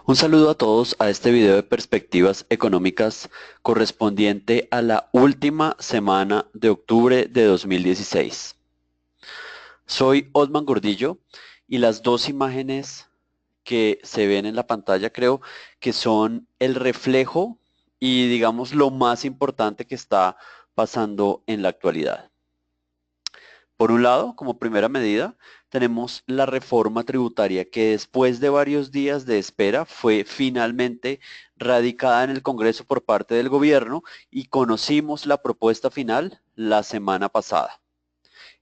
Un saludo a todos a este video de perspectivas económicas correspondiente a la última semana de octubre de 2016. Soy Osman Gordillo y las dos imágenes que se ven en la pantalla creo que son el reflejo y digamos lo más importante que está pasando en la actualidad. Por un lado, como primera medida, tenemos la reforma tributaria que después de varios días de espera fue finalmente radicada en el Congreso por parte del gobierno y conocimos la propuesta final la semana pasada.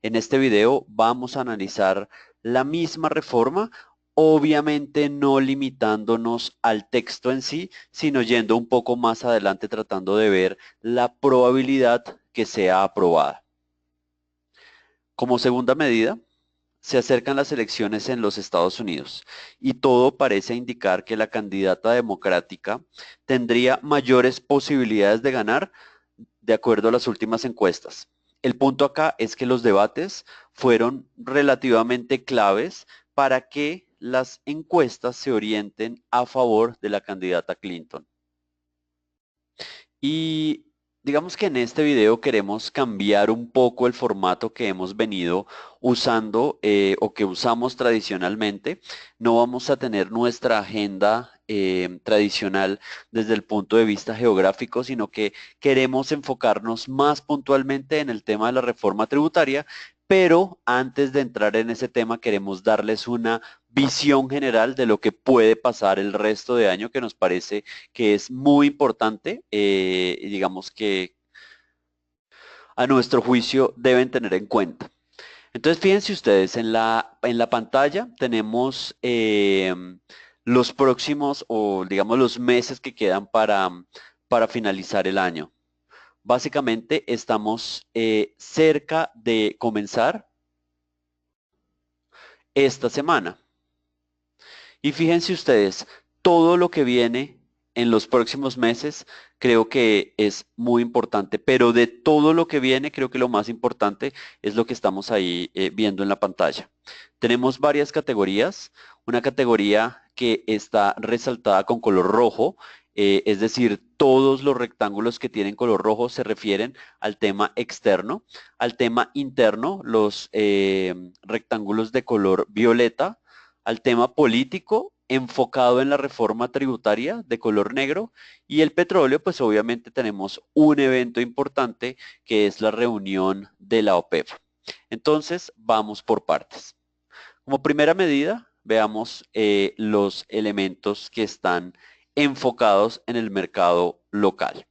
En este video vamos a analizar la misma reforma, obviamente no limitándonos al texto en sí, sino yendo un poco más adelante tratando de ver la probabilidad que sea aprobada. Como segunda medida, se acercan las elecciones en los Estados Unidos y todo parece indicar que la candidata democrática tendría mayores posibilidades de ganar de acuerdo a las últimas encuestas. El punto acá es que los debates fueron relativamente claves para que las encuestas se orienten a favor de la candidata Clinton. Y digamos que en este video queremos cambiar un poco el formato que hemos venido usando o que usamos tradicionalmente. No vamos a tener nuestra agenda tradicional desde el punto de vista geográfico, sino que queremos enfocarnos más puntualmente en el tema de la reforma tributaria. Pero antes de entrar en ese tema, queremos darles una visión general de lo que puede pasar el resto de año que nos parece que es muy importante, digamos que a nuestro juicio deben tener en cuenta. Entonces, fíjense ustedes, en la pantalla tenemos los próximos o digamos los meses que quedan para finalizar el año. Básicamente estamos cerca de comenzar esta semana. Y fíjense ustedes, todo lo que viene en los próximos meses creo que es muy importante, pero de todo lo que viene creo que lo más importante es lo que estamos ahí viendo en la pantalla. Tenemos varias categorías, una categoría que está resaltada con color rojo, es decir, todos los rectángulos que tienen color rojo se refieren al tema externo, al tema interno, los rectángulos de color violeta, al tema político enfocado en la reforma tributaria de color negro y el petróleo, pues obviamente tenemos un evento importante que es la reunión de la OPEP. Entonces, vamos por partes. Como primera medida, veamos los elementos que están enfocados en el mercado local.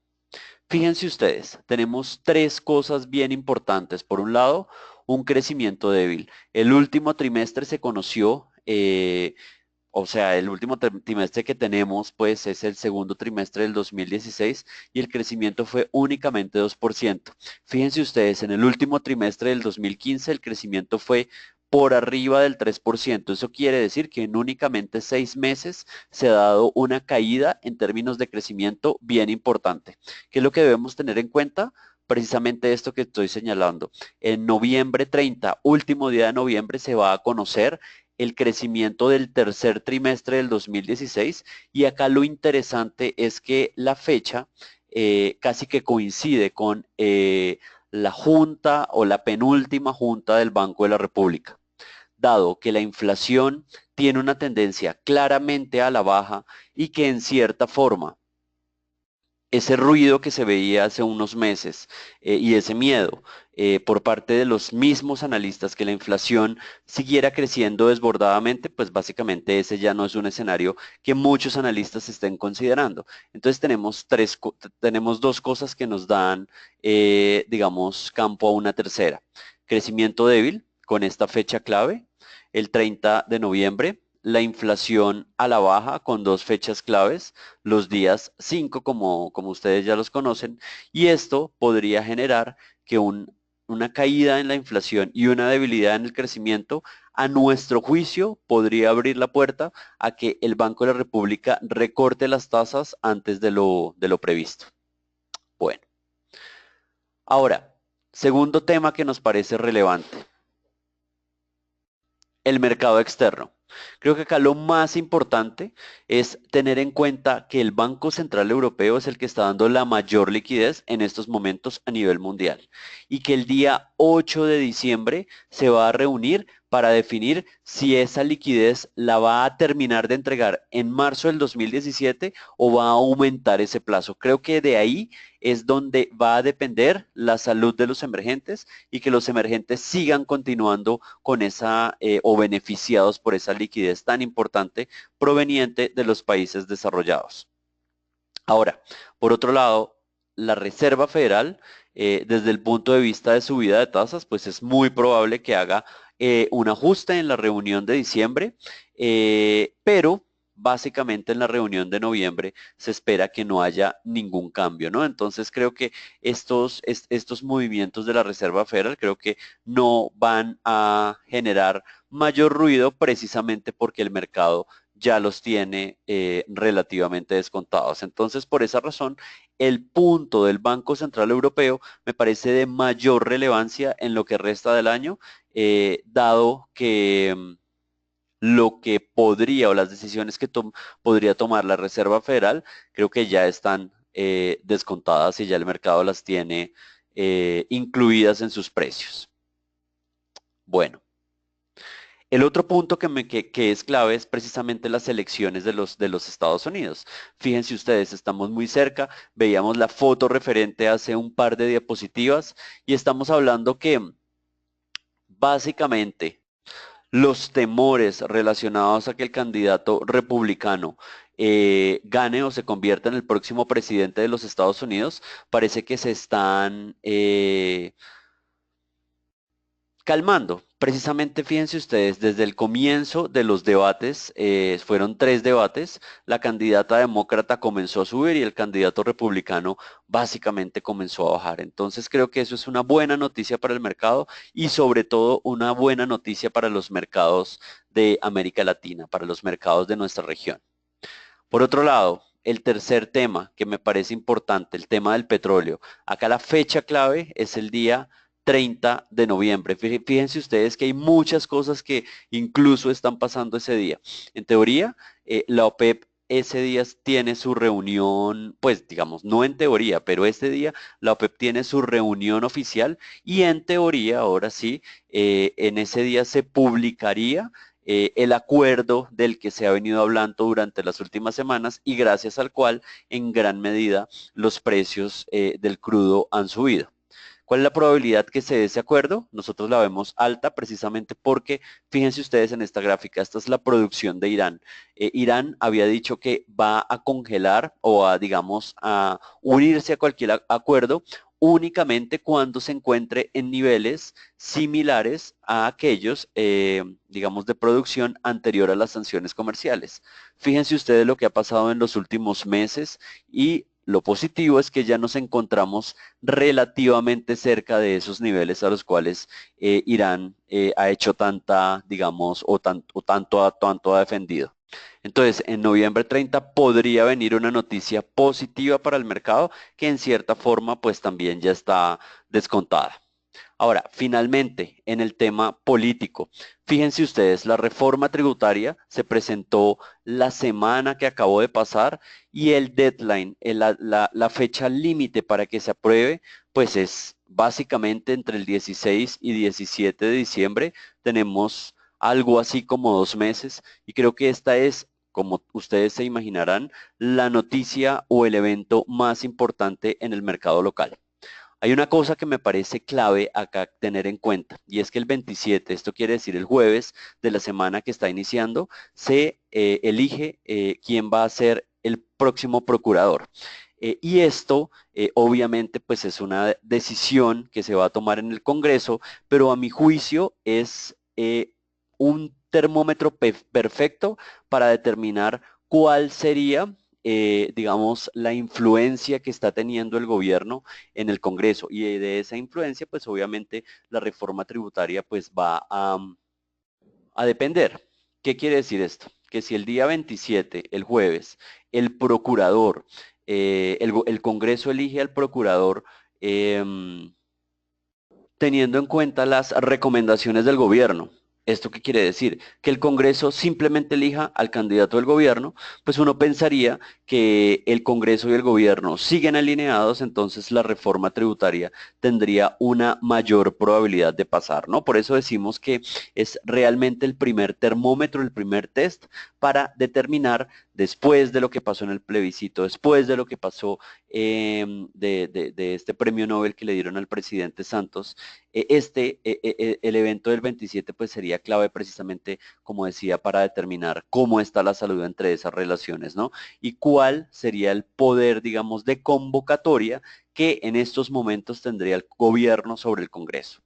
Fíjense ustedes, tenemos tres cosas bien importantes. Por un lado, un crecimiento débil. El último trimestre se conoció, o sea, el último trimestre que tenemos, pues es el segundo trimestre del 2016 y el crecimiento fue únicamente 2%. Fíjense ustedes, en el último trimestre del 2015 el crecimiento fue por arriba del 3%. Eso quiere decir que en únicamente 6 meses se ha dado una caída en términos de crecimiento bien importante. ¿Qué es lo que debemos tener en cuenta? Precisamente esto que estoy señalando. En noviembre 30, último día de noviembre, se va a conocer el crecimiento del tercer trimestre del 2016 y acá lo interesante es que la fecha casi que coincide con la junta o la penúltima junta del Banco de la República. Dado que la inflación tiene una tendencia claramente a la baja y que en cierta forma ese ruido que se veía hace unos meses y ese miedo por parte de los mismos analistas que la inflación siguiera creciendo desbordadamente, pues básicamente ese ya no es un escenario que muchos analistas estén considerando. Entonces tenemos dos cosas que nos dan, digamos, campo a una tercera. Crecimiento débil con esta fecha clave, el 30 de noviembre, la inflación a la baja con dos fechas claves, los días 5 como ustedes ya los conocen, y esto podría generar que una caída en la inflación y una debilidad en el crecimiento, a nuestro juicio, podría abrir la puerta a que el Banco de la República recorte las tasas antes de lo previsto. Bueno, ahora, segundo tema que nos parece relevante, el mercado externo. Creo que acá lo más importante es tener en cuenta que el Banco Central Europeo es el que está dando la mayor liquidez en estos momentos a nivel mundial y que el día 8 de diciembre se va a reunir para definir si esa liquidez la va a terminar de entregar en marzo del 2017 o va a aumentar ese plazo. Creo que de ahí es donde va a depender la salud de los emergentes y que los emergentes sigan continuando con esa o beneficiados por esa liquidez tan importante proveniente de los países desarrollados. Ahora, por otro lado, la Reserva Federal, desde el punto de vista de subida de tasas, pues es muy probable que haga un ajuste en la reunión de diciembre, pero básicamente en la reunión de noviembre se espera que no haya ningún cambio, ¿no? Entonces creo que estos movimientos de la Reserva Federal creo que no van a generar mayor ruido precisamente porque el mercado ya los tiene relativamente descontados. Entonces, por esa razón, el punto del Banco Central Europeo me parece de mayor relevancia en lo que resta del año, dado que lo que podría o las decisiones que podría tomar la Reserva Federal, creo que ya están descontadas y ya el mercado las tiene incluidas en sus precios. Bueno. El otro punto que es clave es precisamente las elecciones de los Estados Unidos. Fíjense ustedes, estamos muy cerca, veíamos la foto referente hace un par de diapositivas y estamos hablando que básicamente los temores relacionados a que el candidato republicano gane o se convierta en el próximo presidente de los Estados Unidos parece que se están calmando. Precisamente, fíjense ustedes, desde el comienzo de los debates, fueron tres debates, la candidata demócrata comenzó a subir y el candidato republicano básicamente comenzó a bajar. Entonces creo que eso es una buena noticia para el mercado y sobre todo una buena noticia para los mercados de América Latina, para los mercados de nuestra región. Por otro lado, el tercer tema que me parece importante, el tema del petróleo. Acá la fecha clave es el día 30 de noviembre. Fíjense ustedes que hay muchas cosas que incluso están pasando ese día. En teoría, la OPEP ese día tiene su reunión, pues digamos, no en teoría, pero este día la OPEP tiene su reunión oficial y en teoría, ahora sí, en ese día se publicaría el acuerdo del que se ha venido hablando durante las últimas semanas y gracias al cual en gran medida los precios del crudo han subido. ¿Cuál es la probabilidad que se dé ese acuerdo? Nosotros la vemos alta precisamente porque, fíjense ustedes en esta gráfica, esta es la producción de Irán. Irán había dicho que va a congelar o a, digamos, a unirse a cualquier acuerdo únicamente cuando se encuentre en niveles similares a aquellos, digamos, de producción anterior a las sanciones comerciales. Fíjense ustedes lo que ha pasado en los últimos meses y lo positivo es que ya nos encontramos relativamente cerca de esos niveles a los cuales Irán ha hecho tanta, digamos, tanto ha defendido. Entonces, en noviembre 30 podría venir una noticia positiva para el mercado que en cierta forma pues también ya está descontada. Ahora, finalmente, en el tema político, fíjense ustedes, la reforma tributaria se presentó la semana que acabó de pasar y el deadline, la fecha límite para que se apruebe, pues es básicamente entre el 16 y 17 de diciembre. Tenemos algo así como 2 meses y creo que esta es, como ustedes se imaginarán, la noticia o el evento más importante en el mercado local. Hay una cosa que me parece clave acá tener en cuenta y es que el 27, esto quiere decir el jueves de la semana que está iniciando, se elige quién va a ser el próximo procurador. Y esto obviamente pues es una decisión que se va a tomar en el Congreso, pero a mi juicio es un termómetro perfecto para determinar cuál sería digamos, la influencia que está teniendo el gobierno en el Congreso. Y de esa influencia, pues obviamente la reforma tributaria pues va a depender. ¿Qué quiere decir esto? Que si el día 27, el jueves, el procurador, el Congreso elige al procurador teniendo en cuenta las recomendaciones del gobierno, ¿Esto qué quiere decir? Que el Congreso simplemente elija al candidato del gobierno, pues uno pensaría que el Congreso y el gobierno siguen alineados, entonces la reforma tributaria tendría una mayor probabilidad de pasar, ¿no? Por eso decimos que es realmente el primer termómetro, el primer test para determinar después de lo que pasó en el plebiscito, después de lo que pasó de este premio Nobel que le dieron al presidente Santos, el evento del 27 pues sería clave precisamente, como decía, para determinar cómo está la salud entre esas relaciones, ¿no? Y cuál sería el poder, digamos, de convocatoria que en estos momentos tendría el gobierno sobre el Congreso.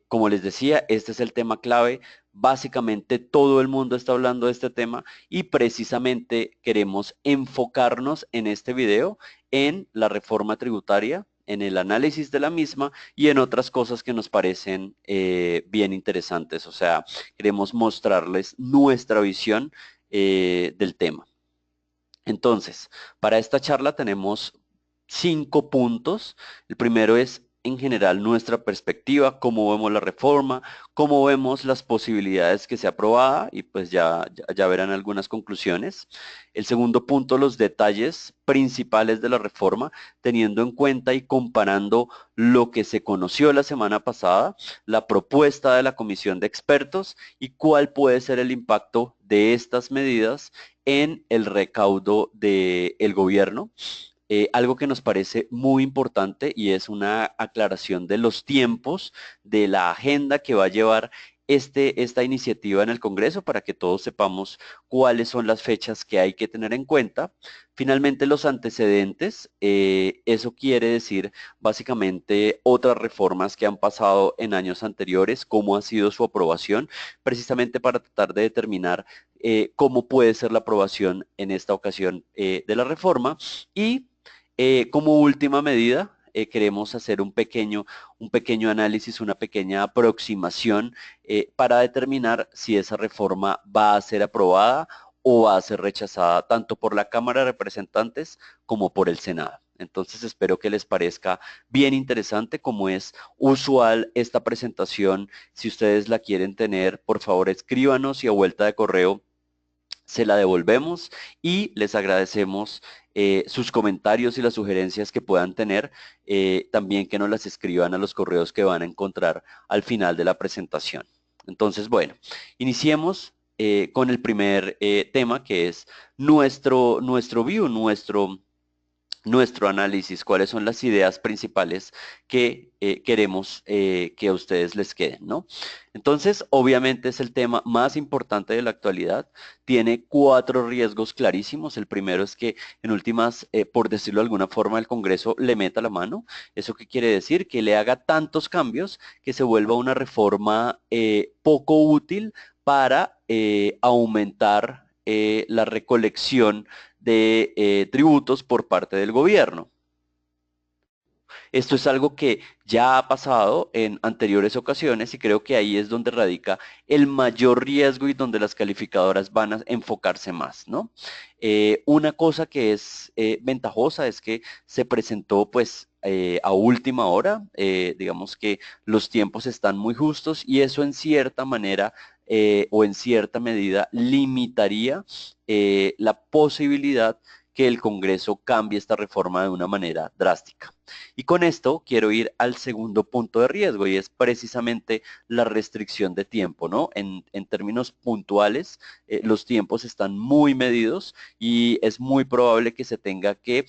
Como les decía, este es el tema clave. Básicamente todo el mundo está hablando de este tema y precisamente queremos enfocarnos en este video en la reforma tributaria, en el análisis de la misma y en otras cosas que nos parecen bien interesantes. O sea, queremos mostrarles nuestra visión del tema. Entonces, para esta charla tenemos 5 puntos. El primero es, en general, nuestra perspectiva, cómo vemos la reforma, cómo vemos las posibilidades que sea aprobada y pues ya verán algunas conclusiones. El segundo punto, los detalles principales de la reforma, teniendo en cuenta y comparando lo que se conoció la semana pasada, la propuesta de la comisión de expertos y cuál puede ser el impacto de estas medidas en el recaudo del gobierno. Algo que nos parece muy importante y es una aclaración de los tiempos de la agenda que va a llevar esta iniciativa en el Congreso para que todos sepamos cuáles son las fechas que hay que tener en cuenta. Finalmente, los antecedentes, eso quiere decir básicamente otras reformas que han pasado en años anteriores, cómo ha sido su aprobación, precisamente para tratar de determinar cómo puede ser la aprobación en esta ocasión de la reforma y como última medida, queremos hacer un pequeño análisis, una pequeña aproximación para determinar si esa reforma va a ser aprobada o va a ser rechazada tanto por la Cámara de Representantes como por el Senado. Entonces espero que les parezca bien interesante como es usual esta presentación. Si ustedes la quieren tener, por favor escríbanos y a vuelta de correo se la devolvemos y les agradecemos sus comentarios y las sugerencias que puedan tener, también que nos las escriban a los correos que van a encontrar al final de la presentación. Entonces, bueno, iniciemos con el primer tema que es nuestro view, nuestro análisis, cuáles son las ideas principales que queremos que a ustedes les queden, ¿no? Entonces, obviamente es el tema más importante de la actualidad. Tiene 4 riesgos clarísimos. El primero es que, en últimas, por decirlo de alguna forma, el Congreso le meta la mano. ¿Eso qué quiere decir? Que le haga tantos cambios que se vuelva una reforma poco útil para aumentar la recolección de tributos por parte del gobierno. Esto es algo que ya ha pasado en anteriores ocasiones y creo que ahí es donde radica el mayor riesgo y donde las calificadoras van a enfocarse más, ¿no? Una cosa que es ventajosa es que se presentó pues a última hora, digamos que los tiempos están muy justos y eso en cierta manera o en cierta medida limitaría la posibilidad que el Congreso cambie esta reforma de una manera drástica. Y con esto quiero ir al segundo punto de riesgo y es precisamente la restricción de tiempo, ¿no? En términos puntuales, los tiempos están muy medidos y es muy probable que se tenga que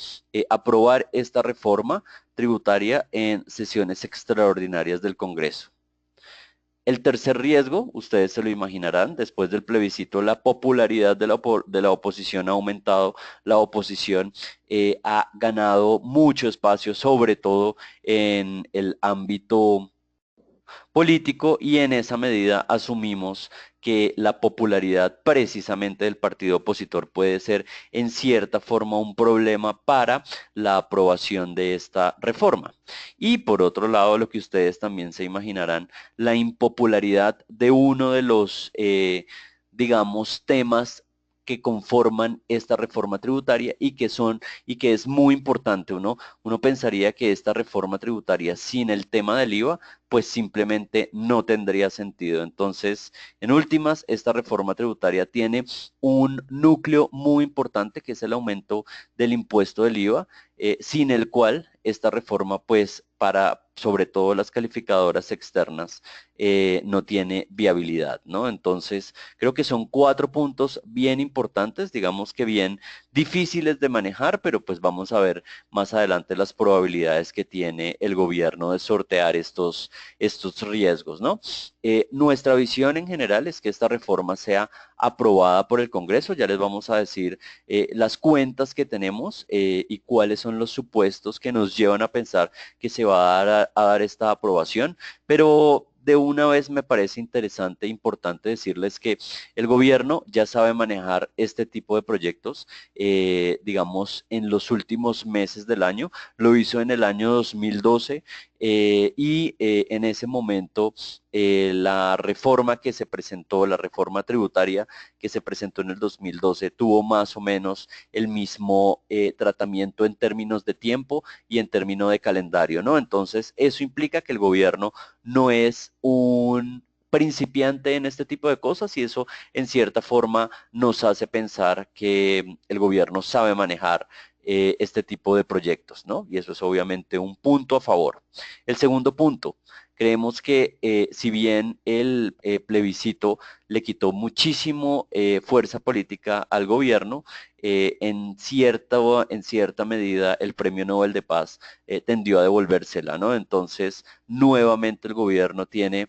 aprobar esta reforma tributaria en sesiones extraordinarias del Congreso. El tercer riesgo, ustedes se lo imaginarán, después del plebiscito la popularidad de la oposición ha aumentado, la oposición ha ganado mucho espacio, sobre todo en el ámbito político y en esa medida asumimos que la popularidad precisamente del partido opositor puede ser en cierta forma un problema para la aprobación de esta reforma. Y por otro lado, lo que ustedes también se imaginarán, la impopularidad de uno de los, digamos, temas que conforman esta reforma tributaria y que es muy importante. Uno pensaría que esta reforma tributaria sin el tema del IVA, pues simplemente no tendría sentido. Entonces, en últimas, esta reforma tributaria tiene un núcleo muy importante que es el aumento del impuesto del IVA, sin el cual esta reforma, pues, para sobre todo las calificadoras externas, no tiene viabilidad, ¿no? Entonces, creo que son 4 puntos bien importantes, digamos que bien difíciles de manejar, pero pues vamos a ver más adelante las probabilidades que tiene el gobierno de sortear estos riesgos, ¿no? Nuestra visión en general es que esta reforma sea aprobada por el Congreso. Ya les vamos a decir las cuentas que tenemos y cuáles son los supuestos que nos llevan a pensar que se va a dar esta aprobación, pero de una vez me parece interesante e importante decirles que el gobierno ya sabe manejar este tipo de proyectos, digamos, en los últimos meses del año. Lo hizo en el año 2012 y en ese momento la reforma que se presentó, la reforma tributaria que se presentó en el 2012, tuvo más o menos el mismo tratamiento en términos de tiempo y en términos de calendario, ¿no? Entonces, eso implica que el gobierno no es un principiante en este tipo de cosas y eso en cierta forma nos hace pensar que el gobierno sabe manejar este tipo de proyectos, ¿no? Y eso es obviamente un punto a favor. El segundo punto, creemos que si bien el plebiscito le quitó muchísimo fuerza política al gobierno, en cierta medida el Premio Nobel de Paz tendió a devolvérsela, ¿no? Entonces, nuevamente el gobierno tiene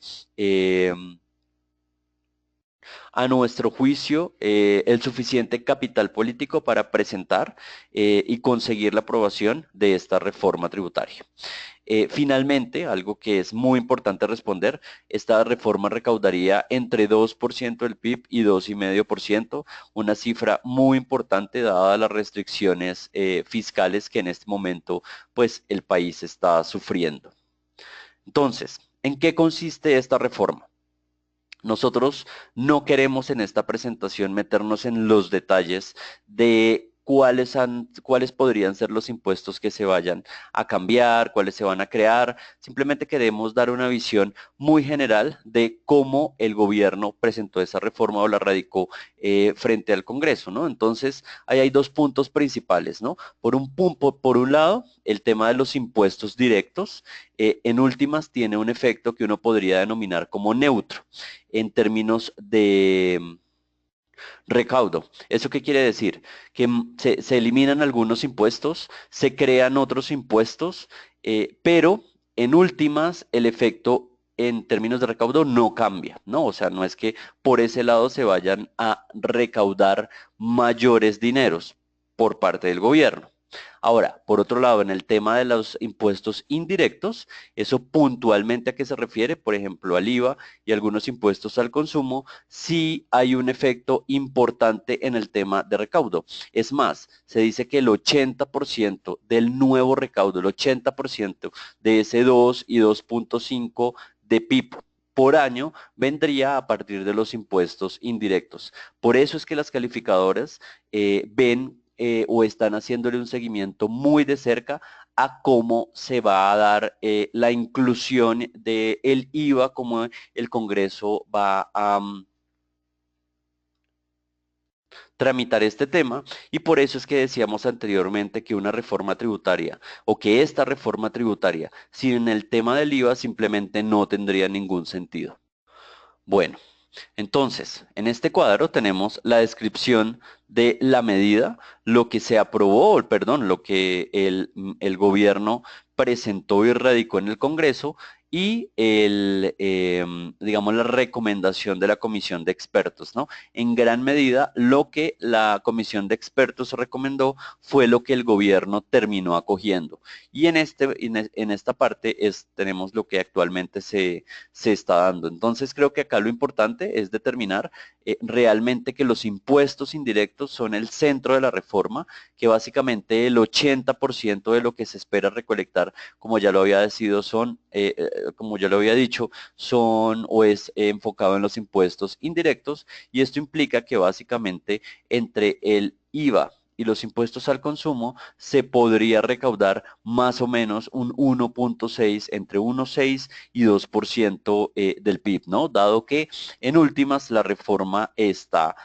a nuestro juicio, el suficiente capital político para presentar y conseguir la aprobación de esta reforma tributaria. Finalmente, algo que es muy importante responder, esta reforma recaudaría entre 2% del PIB y 2,5%, una cifra muy importante dada las restricciones fiscales que en este momento pues, el país está sufriendo. Entonces, ¿en qué consiste esta reforma? Nosotros no queremos en esta presentación meternos en los detalles de cuáles podrían ser los impuestos que se vayan a cambiar, cuáles se van a crear. Simplemente queremos dar una visión muy general de cómo el gobierno presentó esa reforma o la radicó frente al Congreso, ¿no? Entonces, ahí hay 2 puntos principales, ¿no? Por un lado, el tema de los impuestos directos, en últimas tiene un efecto que uno podría denominar como neutro en términos de recaudo. ¿Eso qué quiere decir? Que se eliminan algunos impuestos, se crean otros impuestos, pero en últimas el efecto en términos de recaudo no cambia, ¿no? O sea, no es que por ese lado se vayan a recaudar mayores dineros por parte del gobierno. Ahora, por otro lado, en el tema de los impuestos indirectos, eso puntualmente a qué se refiere, por ejemplo, al IVA y algunos impuestos al consumo, sí hay un efecto importante en el tema de recaudo. Es más, se dice que el 80% del nuevo recaudo, el 80% de ese 2 y 2,5 de PIB por año vendría a partir de los impuestos indirectos. Por eso es que las calificadoras ven o están haciéndole un seguimiento muy de cerca a cómo se va a dar la inclusión del IVA, cómo el Congreso va a tramitar este tema y por eso es que decíamos anteriormente que una reforma tributaria o que esta reforma tributaria sin el tema del IVA simplemente no tendría ningún sentido. Bueno, entonces, en este cuadro tenemos la descripción de la medida, lo que se aprobó, perdón, lo que el gobierno presentó y radicó en el Congreso y digamos, la recomendación de la comisión de expertos, ¿no? En gran medida, lo que la comisión de expertos recomendó fue lo que el gobierno terminó acogiendo. Y en esta parte tenemos lo que actualmente se está dando. Entonces, creo que acá lo importante es determinar realmente que los impuestos indirectos son el centro de la reforma, que básicamente el 80% de lo que se espera recolectar, como ya lo había decidido, como ya lo había dicho, son o es enfocado en los impuestos indirectos y esto implica que básicamente entre el IVA y los impuestos al consumo se podría recaudar más o menos un 1.6, entre 1.6 y 2% del PIB, ¿no? Dado que en últimas la reforma está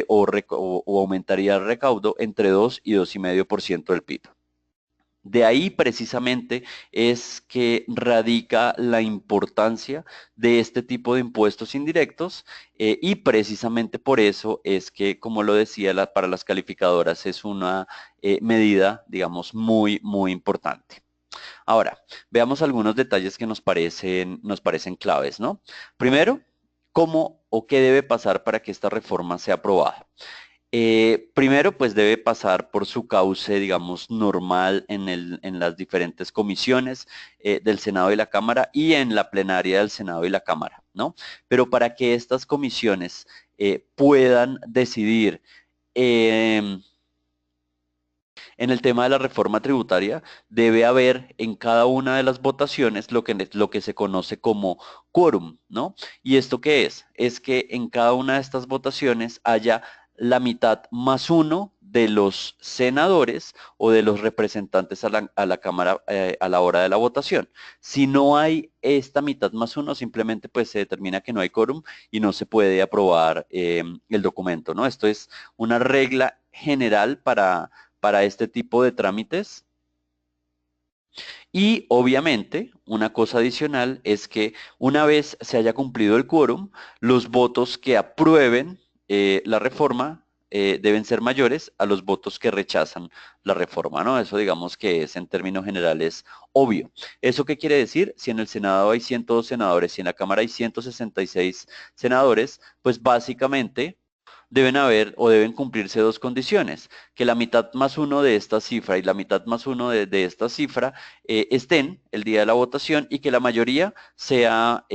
o aumentaría el recaudo entre 2 y 2,5% del PIB. De ahí precisamente es que radica la importancia de este tipo de impuestos indirectos y precisamente por eso es que, como lo decía, para las calificadoras es una medida, digamos, muy, muy importante. Ahora, veamos algunos detalles que nos parecen claves, ¿no? Primero, ¿cómo o qué debe pasar para que esta reforma sea aprobada? Primero, pues debe pasar por su cauce, digamos, normal en las diferentes comisiones del Senado y la Cámara y en la plenaria del Senado y la Cámara, ¿no? Pero para que estas comisiones puedan decidir em, en el tema de la reforma tributaria, debe haber en cada una de las votaciones lo que se conoce como quórum, ¿no? ¿Y esto qué es? Es que en cada una de estas votaciones haya la mitad más uno de los senadores o de los representantes a la Cámara a la hora de la votación. Si no hay esta mitad más uno, simplemente pues se determina que no hay quórum y no se puede aprobar el documento, ¿no? Esto es una regla general para este tipo de trámites. Y obviamente, una cosa adicional es que una vez se haya cumplido el quórum, los votos que aprueben la reforma deben ser mayores a los votos que rechazan la reforma, ¿no? Eso digamos que es en términos generales obvio. ¿Eso qué quiere decir? Si en el Senado hay 102 senadores y en la Cámara hay 166 senadores, pues básicamente deben haber o deben cumplirse dos condiciones, que la mitad más uno de esta cifra y la mitad más uno de esta cifra estén el día de la votación y que la mayoría sea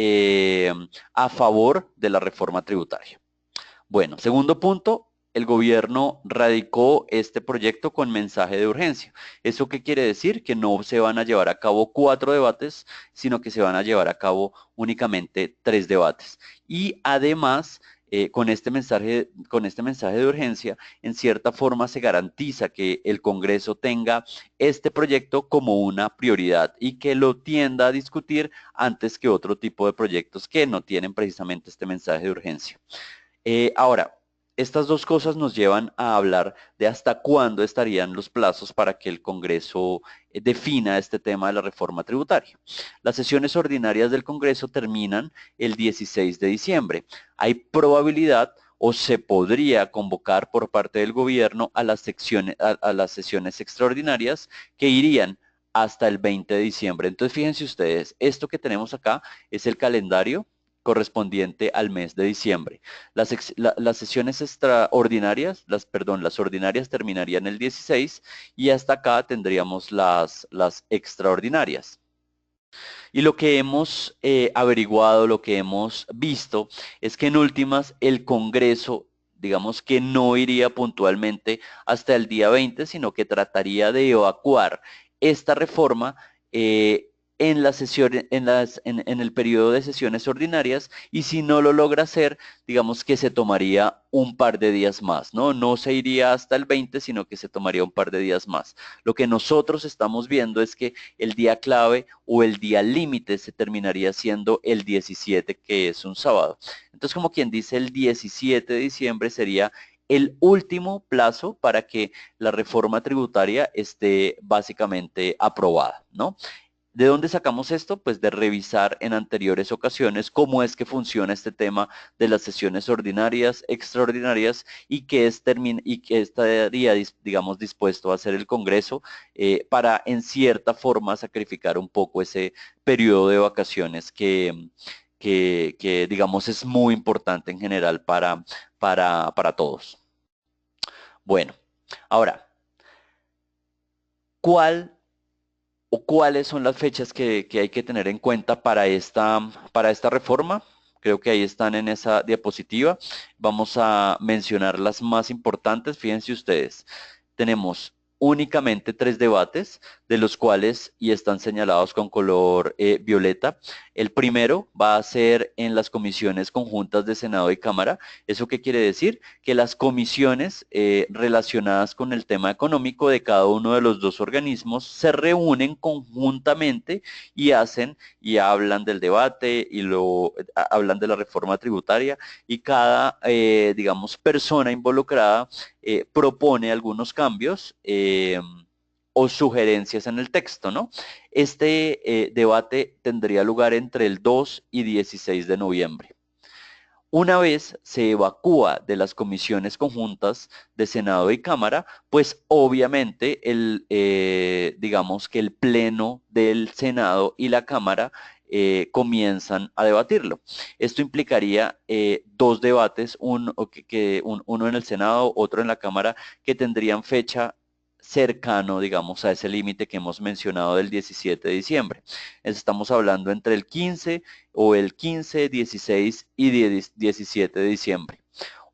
a favor de la reforma tributaria. Bueno, segundo punto, el gobierno radicó este proyecto con mensaje de urgencia. ¿Eso qué quiere decir? Que no se van a llevar a cabo 4 debates, sino que se van a llevar a cabo únicamente 3 debates. Y además, con este mensaje de urgencia, en cierta forma se garantiza que el Congreso tenga este proyecto como una prioridad y que lo tienda a discutir antes que otro tipo de proyectos que no tienen precisamente este mensaje de urgencia. Ahora, estas dos cosas nos llevan a hablar de hasta cuándo estarían los plazos para que el Congreso defina este tema de la reforma tributaria. Las sesiones ordinarias del Congreso terminan el 16 de diciembre. Hay probabilidad o se podría convocar por parte del gobierno a a las sesiones extraordinarias que irían hasta el 20 de diciembre. Entonces, fíjense ustedes, esto que tenemos acá es el calendario correspondiente al mes de diciembre. Las sesiones extraordinarias, las ordinarias terminarían el 16 y hasta acá tendríamos las extraordinarias. Y lo que hemos averiguado, lo que hemos visto, es que en últimas el Congreso, digamos que no iría puntualmente hasta el día 20, sino que trataría de evacuar esta reforma en la sesión, en el periodo de sesiones ordinarias y si no lo logra hacer, digamos que se tomaría un par de días más, ¿no? No se iría hasta el 20, sino que se tomaría un par de días más. Lo que nosotros estamos viendo es que el día clave o el día límite se terminaría siendo el 17, que es un sábado. Entonces, como quien dice, el 17 de diciembre sería el último plazo para que la reforma tributaria esté básicamente aprobada, ¿no? ¿De dónde sacamos esto? Pues de revisar en anteriores ocasiones cómo es que funciona este tema de las sesiones ordinarias, extraordinarias y que estaría, digamos, dispuesto a hacer el Congreso para en cierta forma sacrificar un poco ese periodo de vacaciones que digamos es muy importante en general para todos. Bueno, ahora, ¿cuál o cuáles son las fechas que hay que tener en cuenta para esta reforma? Creo que ahí están en esa diapositiva. Vamos a mencionar las más importantes. Fíjense ustedes, tenemos únicamente 3 debates, de los cuales, y están señalados con color violeta. El primero va a ser en las comisiones conjuntas de Senado y Cámara. ¿Eso qué quiere decir? Que las comisiones relacionadas con el tema económico de cada uno de los dos organismos se reúnen conjuntamente y hacen y hablan del debate y hablan de la reforma tributaria, y cada, digamos, persona involucrada propone algunos cambios o sugerencias en el texto, ¿no? Este debate tendría lugar entre el 2 y 16 de noviembre. Una vez se evacúa de las comisiones conjuntas de Senado y Cámara, pues obviamente digamos que el pleno del Senado y la Cámara comienzan a debatirlo. Esto implicaría 2 debates, uno en el Senado, otro en la Cámara, que tendrían fecha cercano, digamos, a ese límite que hemos mencionado del 17 de diciembre. Estamos hablando entre el 15 o el 15, 16 y 17 de diciembre.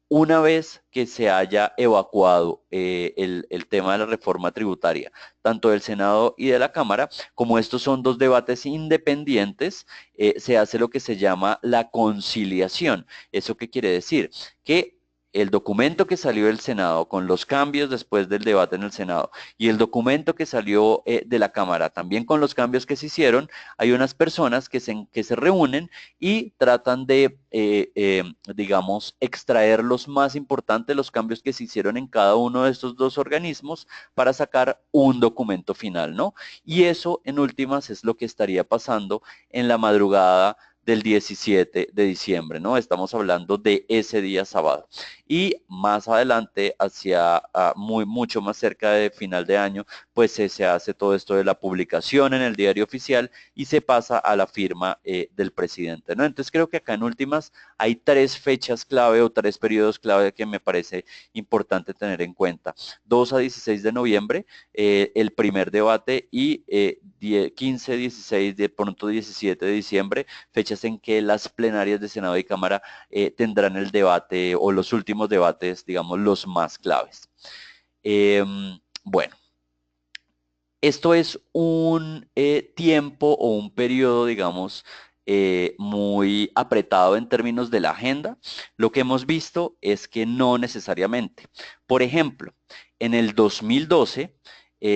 Una vez que se haya evacuado el tema de la reforma tributaria, tanto del Senado y de la Cámara, como estos son 2 debates independientes, se hace lo que se llama la conciliación. ¿Eso qué quiere decir? Que el documento que salió del Senado con los cambios después del debate en el Senado y el documento que salió de la Cámara también con los cambios que se hicieron, hay unas personas que se reúnen y tratan de, digamos, extraer los más importantes, los cambios que se hicieron en cada uno de estos dos organismos para sacar un documento final, ¿no? Y eso, en últimas, es lo que estaría pasando en la madrugada del 17 de diciembre, ¿no? Estamos hablando de ese día sábado. Y más adelante, hacia mucho más cerca de final de año, pues se hace todo esto de la publicación en el diario oficial y se pasa a la firma del presidente, ¿no? Entonces creo que acá en últimas hay 3 fechas clave o 3 periodos clave que me parece importante tener en cuenta. 2 a 16 de noviembre, el primer debate, y 15, 16, de pronto 17 de diciembre, fechas en que las plenarias de Senado y Cámara tendrán el debate o los últimos debates, digamos, los más claves. Bueno, esto es un tiempo o un periodo, digamos, muy apretado en términos de la agenda. Lo que hemos visto es que no necesariamente. Por ejemplo, en el 2012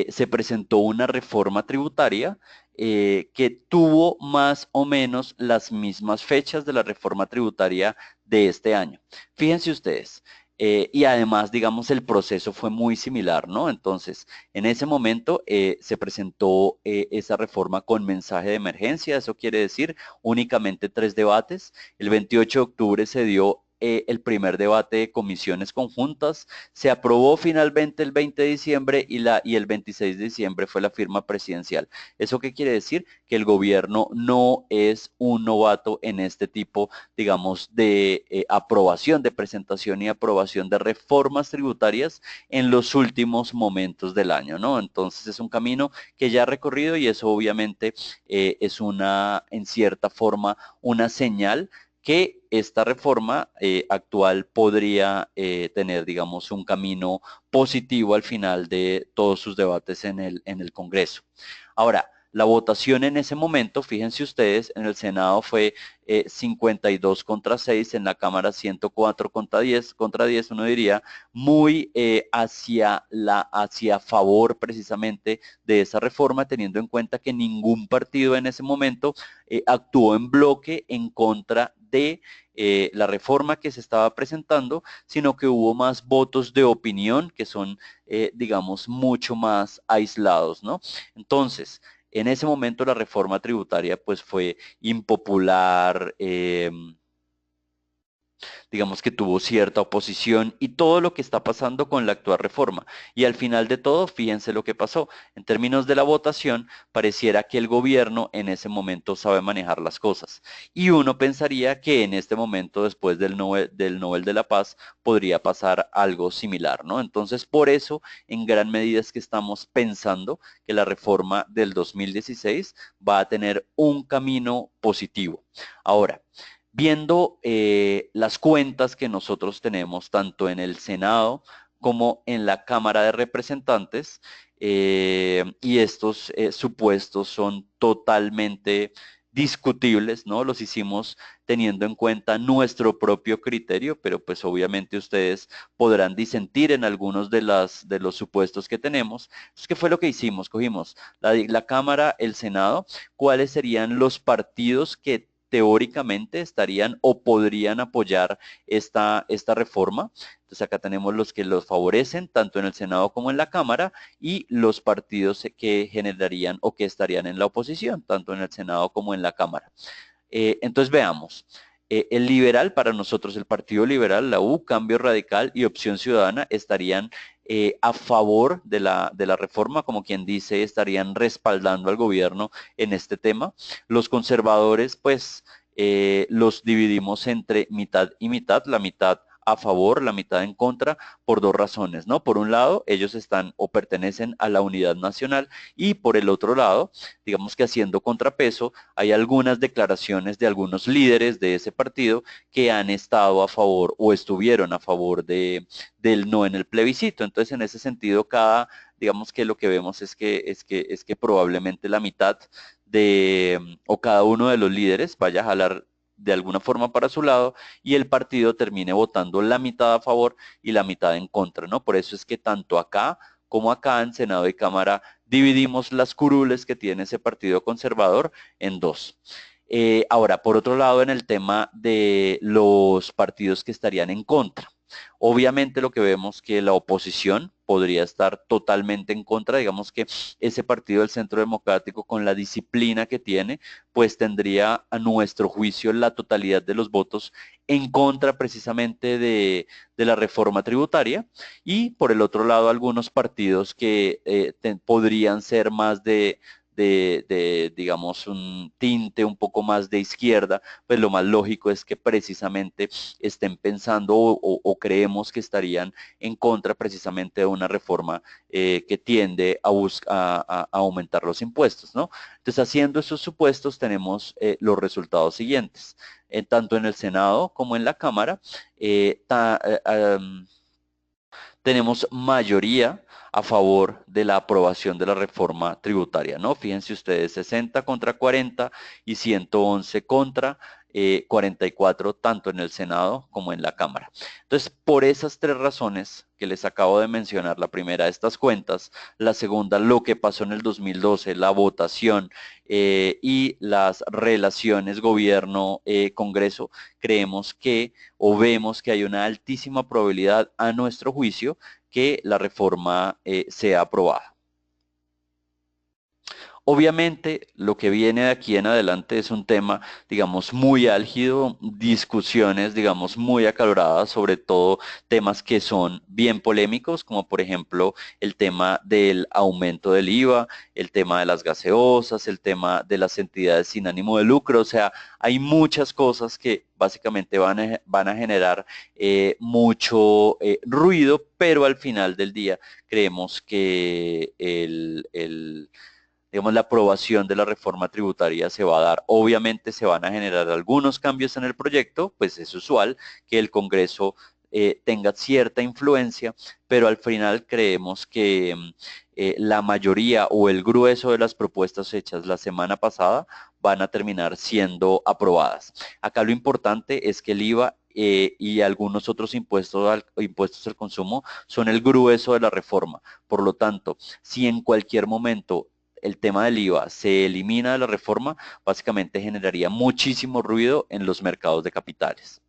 se presentó una reforma tributaria que tuvo más o menos las mismas fechas de la reforma tributaria de este año. Fíjense ustedes. Y además, digamos, el proceso fue muy similar, ¿no? Entonces, en ese momento se presentó esa reforma con mensaje de emergencia. Eso quiere decir únicamente 3 debates. El 28 de octubre se dio el primer debate de comisiones conjuntas. Se aprobó finalmente el 20 de diciembre y el 26 de diciembre fue la firma presidencial. ¿Eso qué quiere decir? Que el gobierno no es un novato en este tipo, digamos, de aprobación, de presentación y aprobación de reformas tributarias en los últimos momentos del año, ¿no? Entonces es un camino que ya ha recorrido y eso obviamente es en cierta forma, una señal que esta reforma actual podría tener, digamos, un camino positivo al final de todos sus debates en el Congreso. Ahora, la votación en ese momento, fíjense ustedes, en el Senado fue 52 contra 6, en la Cámara 104 contra 10, uno diría, muy hacia favor precisamente de esa reforma, teniendo en cuenta que ningún partido en ese momento actuó en bloque en contra de la reforma que se estaba presentando, sino que hubo más votos de opinión que son, digamos, mucho más aislados, ¿no? Entonces, en ese momento la reforma tributaria pues fue impopular, digamos que tuvo cierta oposición y todo lo que está pasando con la actual reforma. Y al final de todo, fíjense lo que pasó. En términos de la votación, pareciera que el gobierno en ese momento sabe manejar las cosas. Y uno pensaría que en este momento, después del Nobel de la Paz, podría pasar algo similar, ¿no? Entonces, por eso, en gran medida es que estamos pensando que la reforma del 2016 va a tener un camino positivo. Ahora, viendo las cuentas que nosotros tenemos tanto en el Senado como en la Cámara de Representantes, y estos supuestos son totalmente discutibles, ¿no? Los hicimos teniendo en cuenta nuestro propio criterio, pero pues obviamente ustedes podrán disentir en algunos de los supuestos que tenemos. Entonces, ¿qué fue lo que hicimos? Cogimos la Cámara, el Senado, cuáles serían los partidos que teóricamente estarían o podrían apoyar esta reforma. Entonces acá tenemos los que los favorecen, tanto en el Senado como en la Cámara, y los partidos que generarían o que estarían en la oposición, tanto en el Senado como en la Cámara. Entonces veamos. El liberal, para nosotros el Partido Liberal, la U, Cambio Radical y Opción Ciudadana estarían a favor de la reforma, como quien dice, estarían respaldando al gobierno en este tema. Los conservadores, pues, los dividimos entre mitad y mitad, la mitad a favor, la mitad en contra, por dos razones, ¿no? Por un lado, ellos están o pertenecen a la unidad nacional, y por el otro lado, digamos que haciendo contrapeso, hay algunas declaraciones de algunos líderes de ese partido que han estado a favor o estuvieron a favor del no en el plebiscito. Entonces, en ese sentido, digamos que lo que vemos es que probablemente la mitad o cada uno de los líderes vaya a jalar de alguna forma para su lado, y el partido termine votando la mitad a favor y la mitad en contra, ¿no? Por eso es que tanto acá como acá en Senado y Cámara dividimos las curules que tiene ese partido conservador en dos. Ahora, por otro lado, en el tema de los partidos que estarían en contra. Obviamente lo que vemos que la oposición podría estar totalmente en contra, digamos que ese partido del Centro Democrático, con la disciplina que tiene, pues tendría a nuestro juicio la totalidad de los votos en contra precisamente de la reforma tributaria. Y por el otro lado, algunos partidos que podrían ser más digamos, un tinte un poco más de izquierda, pues lo más lógico es que precisamente estén pensando o creemos que estarían en contra precisamente de una reforma que tiende a aumentar los impuestos, ¿no? Entonces, haciendo esos supuestos, tenemos los resultados siguientes. Tanto en el Senado como en la Cámara, tenemos mayoría a favor de la aprobación de la reforma tributaria, ¿no? Fíjense ustedes, 60 contra 40 y 111 contra 44, tanto en el Senado como en la Cámara. Entonces, por esas tres razones que les acabo de mencionar, la primera, estas cuentas, la segunda, lo que pasó en el 2012, la votación y las relaciones gobierno-Congreso, creemos que o vemos que hay una altísima probabilidad, a nuestro juicio, que la reforma sea aprobada. Obviamente, lo que viene de aquí en adelante es un tema, digamos, muy álgido, discusiones, digamos, muy acaloradas, sobre todo temas que son bien polémicos, como por ejemplo el tema del aumento del IVA, el tema de las gaseosas, el tema de las entidades sin ánimo de lucro. O sea, hay muchas cosas que básicamente van a generar mucho ruido, pero al final del día creemos que digamos, la aprobación de la reforma tributaria se va a dar. Obviamente se van a generar algunos cambios en el proyecto, pues es usual que el Congreso tenga cierta influencia, pero al final creemos que la mayoría o el grueso de las propuestas hechas la semana pasada van a terminar siendo aprobadas. Acá lo importante es que el IVA y algunos otros impuestos al consumo son el grueso de la reforma. Por lo tanto, si en cualquier momento el tema del IVA se elimina de la reforma, básicamente generaría muchísimo ruido en los mercados de capitales.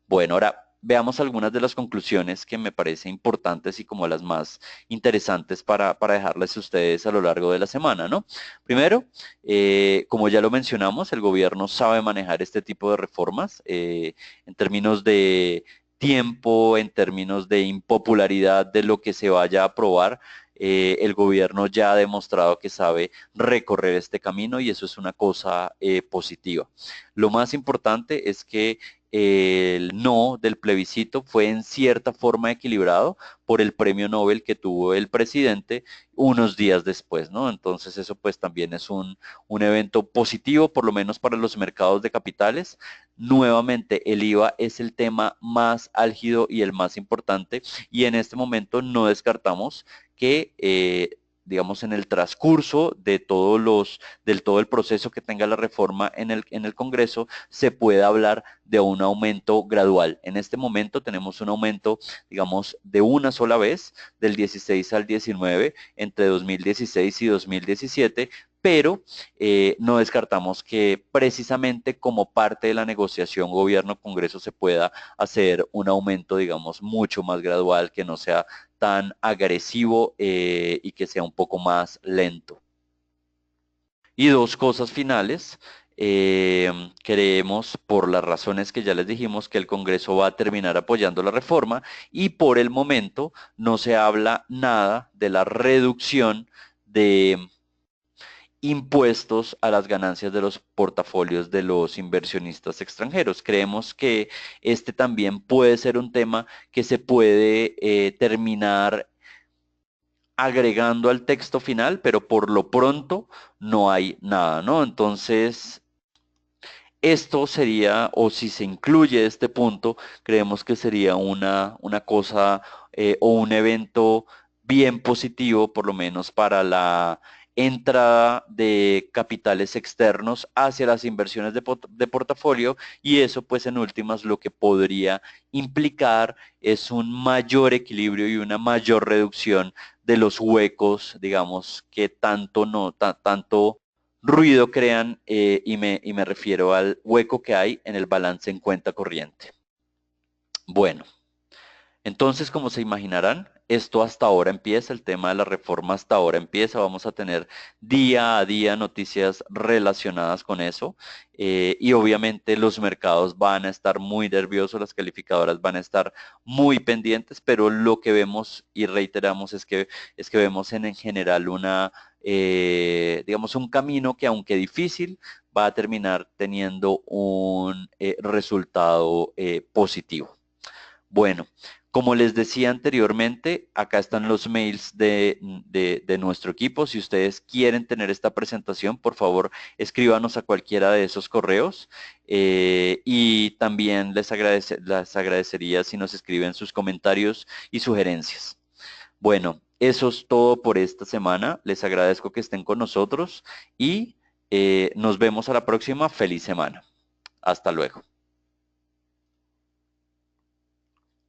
Bueno, ahora veamos algunas de las conclusiones que me parecen importantes y como las más interesantes para dejarles a ustedes a lo largo de la semana, ¿no? Primero, como ya lo mencionamos, el gobierno sabe manejar este tipo de reformas en términos de tiempo, en términos de impopularidad de lo que se vaya a aprobar. El gobierno ya ha demostrado que sabe recorrer este camino, y eso es una cosa positiva. Lo más importante es que el no del plebiscito fue en cierta forma equilibrado por el premio Nobel que tuvo el presidente unos días después, ¿no? Entonces eso pues también es un evento positivo, por lo menos para los mercados de capitales. Nuevamente, el IVA es el tema más álgido y el más importante y en este momento no descartamos que digamos, en el transcurso de del todo el proceso que tenga la reforma en el Congreso, se puede hablar de un aumento gradual. En este momento tenemos un aumento, digamos, de una sola vez, del 16 al 19, entre 2016 y 2017, pero no descartamos que precisamente como parte de la negociación gobierno-congreso se pueda hacer un aumento, digamos, mucho más gradual, que no sea tan agresivo y que sea un poco más lento. Y dos cosas finales. Creemos, por las razones que ya les dijimos, que el Congreso va a terminar apoyando la reforma y por el momento no se habla nada de la reducción de impuestos a las ganancias de los portafolios de los inversionistas extranjeros. Creemos que este también puede ser un tema que se puede terminar agregando al texto final, pero por lo pronto no hay nada, ¿no? Entonces, esto sería, o si se incluye este punto, creemos que sería una cosa o un evento bien positivo, por lo menos para la entrada de capitales externos hacia las inversiones de portafolio y eso pues en últimas lo que podría implicar es un mayor equilibrio y una mayor reducción de los huecos, digamos, que tanto no, tanto ruido crean y me refiero al hueco que hay en el balance en cuenta corriente. Bueno, entonces como se imaginarán, esto hasta ahora empieza, el tema de la reforma hasta ahora empieza, vamos a tener día a día noticias relacionadas con eso y obviamente los mercados van a estar muy nerviosos, las calificadoras van a estar muy pendientes, pero lo que vemos y reiteramos es que vemos en general digamos, un camino que aunque difícil, va a terminar teniendo un resultado positivo. Bueno, como les decía anteriormente, acá están los mails de nuestro equipo. Si ustedes quieren tener esta presentación, por favor, escríbanos a cualquiera de esos correos. Y también les agradecería si nos escriben sus comentarios y sugerencias. Bueno, eso es todo por esta semana. Les agradezco que estén con nosotros y nos vemos a la próxima. Feliz semana. Hasta luego.